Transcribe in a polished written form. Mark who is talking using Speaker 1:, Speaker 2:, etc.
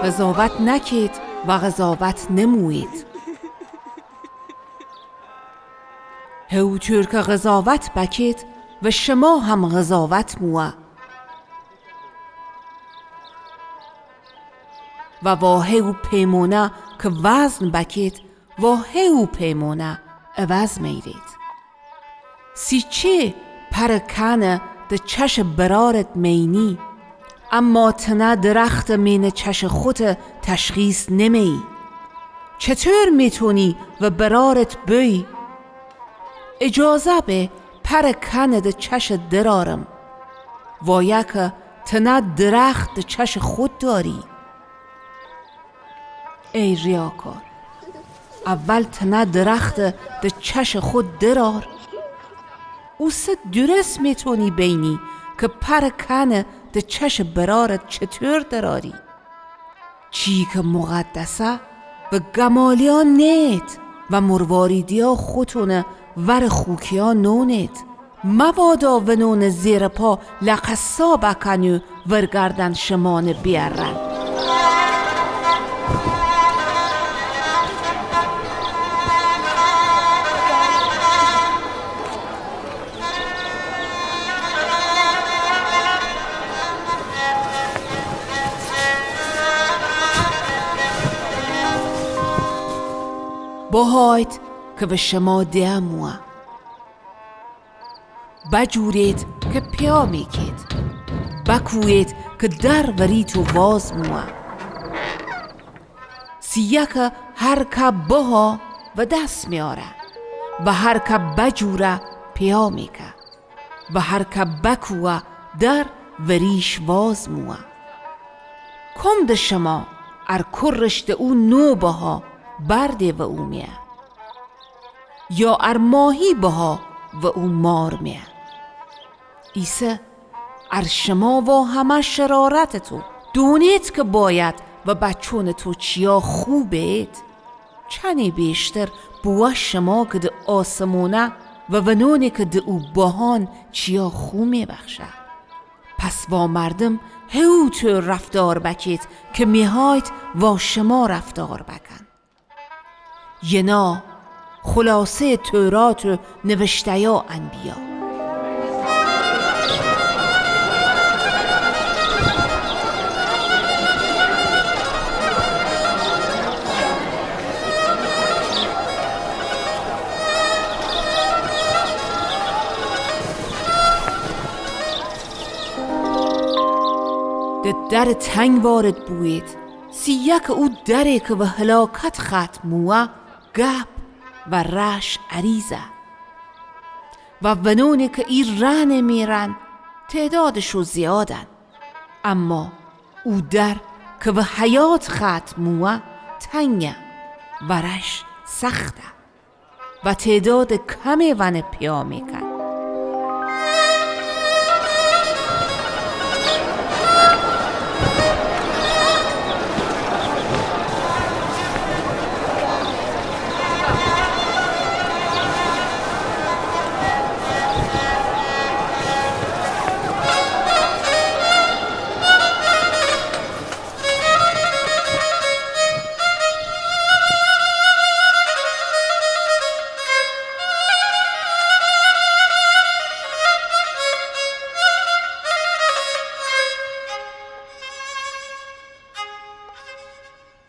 Speaker 1: قضاوت نکید و قضاوت نموید. هوتور که قضاوت بکید و شما هم قضاوت موه. و واهی و پیمونه که وزن بکید واهی و پیمونه عوض میرید. سیچه پرکنه ده چش برارت مینی، اما تنه درخت مین چش خود تشخیص نمی. چطور میتونی و برارت بی؟ اجازه به پرکنه ده چش درارم، وایه که تنه درخت ده چش خود داری. ای ریاکار، اول تنه درخت ده چش خود درار. او سه درست میتونی بینی که پرکنه ده چش برارت چطور دراری. چی که مقدسه و گمالیان نیت و مرواریدیا خودونه ور خوکیا نونیت. مبادا ونون زیر پا لقصا بکنو ورگردن شمان بیارن. بهایت که به شما دیموه، بجورید که پیا میکید، بکوید که در وریتو واز موه. سیه که هر که بها و دست میاره و هر که بجوره پیا میکه و هر که بکوه در وریش واز موه. کم ده شما ار کرشت او نو بها برده و او میه، یا ار ماهی بها و او مار میه. ایسه ار شما و همه شرارت تو دونید که باید و بچون تو چیا خوبید، چنی بیشتر بوه شما که ده آسمونه و ونونی که ده او بهان چیا خو میبخشه. پس با مردم هوتور رفتار بکید که میهایت و شما رفتار بکن. ینا خلاصه تورات و نوشته یا انبیا. در تنگ وارد بوید، سیک او دره که به هلاکت ختم موه گپ و رش عریزه و ونونه که ای رن میرن تعدادشو زیادن، اما او در که به حیات ختم موه تنگه و رش سخته و تعداد کمی ون پیا میکن.